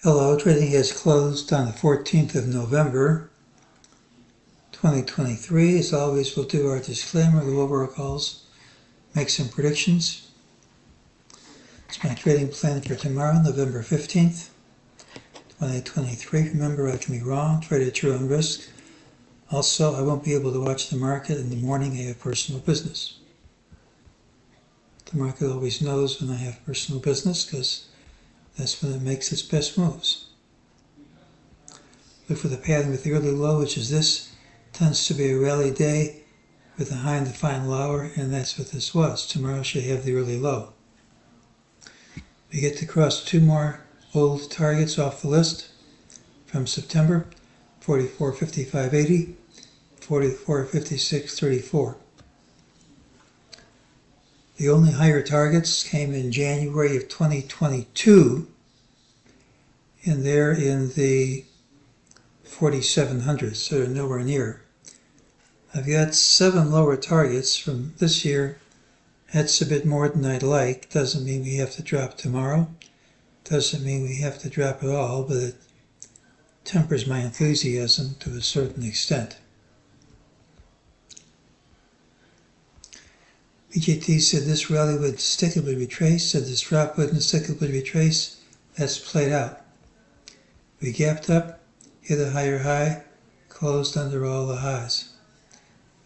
Hello, trading has closed on the 14th of November, 2023. As always, we'll do our disclaimer, go over our calls, make some predictions. It's my trading plan for tomorrow, November 15th, 2023. Remember, I can be wrong, trade at your own risk. Also, I won't be able to watch the market in the morning. I have personal business. The market always knows when I have personal business because that's when it makes its best moves. Look for the pattern with the early low, which is this. Tends to be a rally day with a high in the final hour, and that's what this was. Tomorrow should have the early low. We get to cross two more old targets off the list from September, 44.55.80, 44.56.34. The only higher targets came in January of 2022, and they're in the 4,700s, so they're nowhere near. I've got 7 lower targets from this year. That's a bit more than I'd like. Doesn't mean we have to drop tomorrow. Doesn't mean we have to drop at all, but it tempers my enthusiasm to a certain extent. MEJT said this rally would stickably retrace, said this drop wouldn't stickably retrace. That's played out. We gapped up, hit a higher high, closed under all the highs.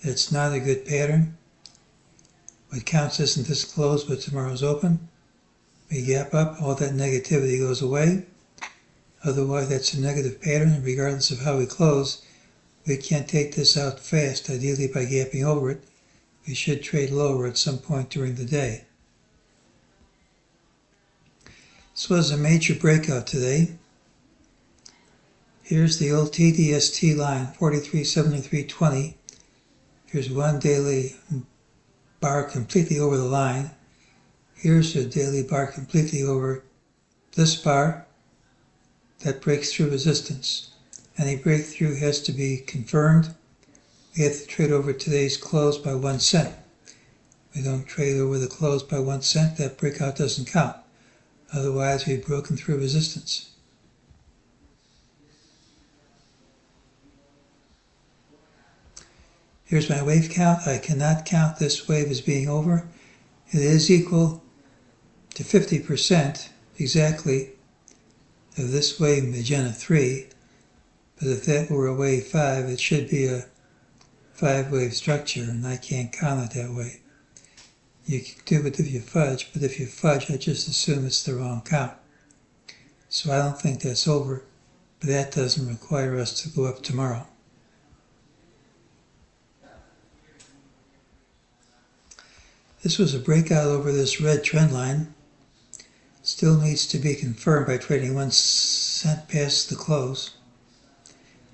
It's not a good pattern. What counts isn't this close, but tomorrow's open. We gap up, all that negativity goes away. Otherwise, that's a negative pattern, and regardless of how we close, we can't take this out fast, ideally by gapping over it. We should trade lower at some point during the day. This was a major breakout today. Here's the old TDST line, 43.7320. Here's one daily bar completely over the line. Here's a daily bar completely over this bar. That breaks through resistance. Any breakthrough has to be confirmed. We have to trade over today's close by 1 cent. We don't trade over the close by 1 cent, that breakout doesn't count. Otherwise, we've broken through resistance. Here's my wave count. I cannot count this wave as being over. It is equal to 50% exactly of this wave magenta 3. But if that were a wave 5, it should be a 5-wave structure, and I can't count it that way. You can do it if you fudge, but if you fudge, I just assume it's the wrong count. So I don't think that's over, but that doesn't require us to go up tomorrow. This was a breakout over this red trend line. Still needs to be confirmed by trading 1 cent past the close.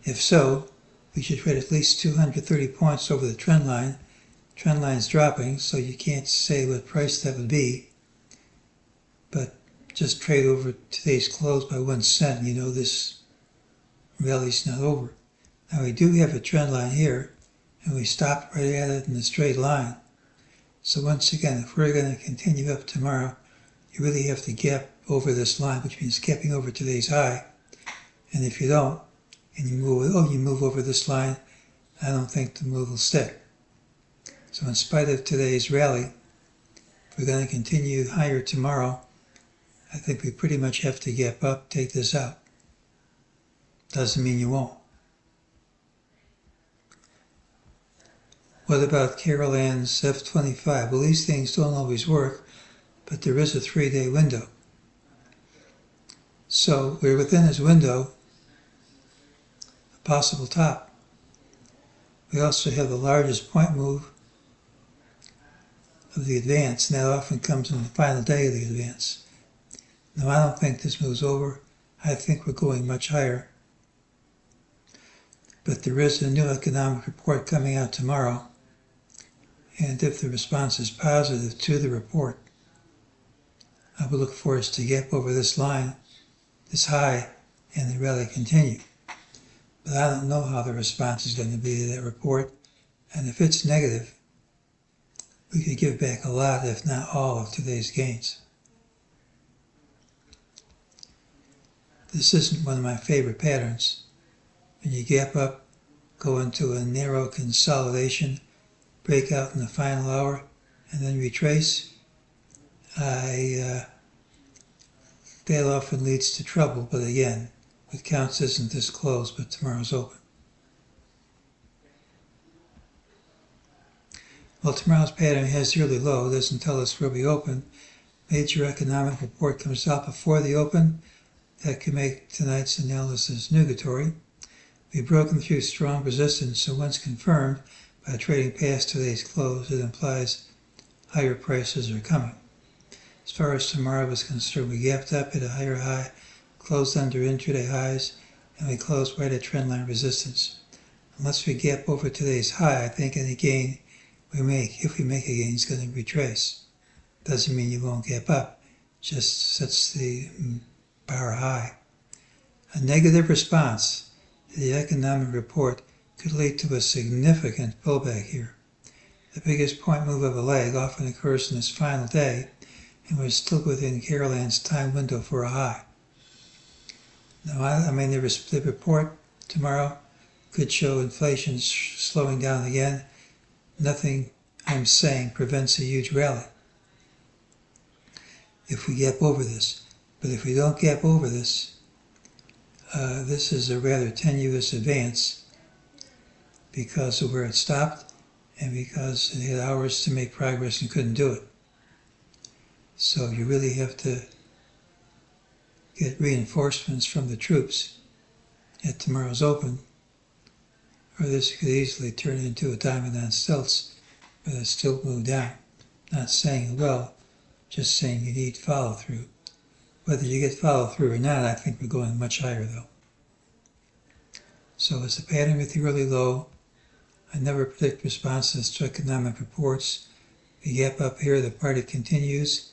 If so, we should trade at least 230 points over the trend line. Trend line's dropping, so you can't say what price that would be. But just trade over today's close by 1 cent, and you know this rally's not over. Now we do have a trend line here, and we stopped right at it in a straight line. So once again, if we're going to continue up tomorrow, you really have to gap over this line, which means gapping over today's high. And if you don't, and you move over this line, I don't think the move will stick. So in spite of today's rally, if we're going to continue higher tomorrow, I think we pretty much have to gap up, take this out. Doesn't mean you won't. What about Carol Ann's F25? Well, these things don't always work, but there is a 3-day window. So we're within this window, a possible top. We also have the largest point move of the advance, and that often comes in the final day of the advance. Now, I don't think this move's over. I think we're going much higher. But there is a new economic report coming out tomorrow, and if the response is positive to the report, I would look for us to gap over this line, this high, and the rally continue. But I don't know how the response is going to be to that report, and if it's negative, we could give back a lot, if not all, of today's gains. This isn't one of my favorite patterns. When you gap up, go into a narrow consolidation, break out in the final hour, and then retrace, that often leads to trouble. But again, what counts isn't this close, but tomorrow's open. Well, tomorrow's pattern has the early low, doesn't tell us where we open. Major economic report comes out before the open. That could make tonight's analysis nugatory. We've broken through strong resistance, so once confirmed by trading past today's close, it implies higher prices are coming. As far as tomorrow is concerned, we gapped up at a higher high, closed under intraday highs, and we closed right at trendline resistance. Unless we gap over today's high, I think any gain we make, if we make a gain, is going to retrace. Doesn't mean you won't gap up, just sets the bar high. A negative response to the economic report could lead to a significant pullback here. The biggest point move of a leg often occurs in its final day, and we're still within Carolan's time window for a high. Now, the report tomorrow could show inflation slowing down again. Nothing I'm saying prevents a huge rally if we gap over this. But if we don't gap over this, this is a rather tenuous advance because of where it stopped and because it had hours to make progress and couldn't do it. So you really have to get reinforcements from the troops at tomorrow's open, or this could easily turn into a diamond on stilts, but it's still moved down. Not saying it will, just saying you need follow through. Whether you get follow through or not, I think we're going much higher though. So it's a pattern with the early low. I never predict responses to economic reports. We gap up here, the party continues.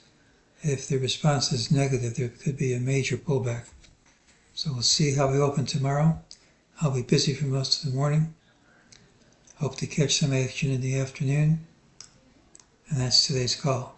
If the response is negative, there could be a major pullback. So we'll see how we open tomorrow. I'll be busy for most of the morning. Hope to catch some action in the afternoon. And that's today's call.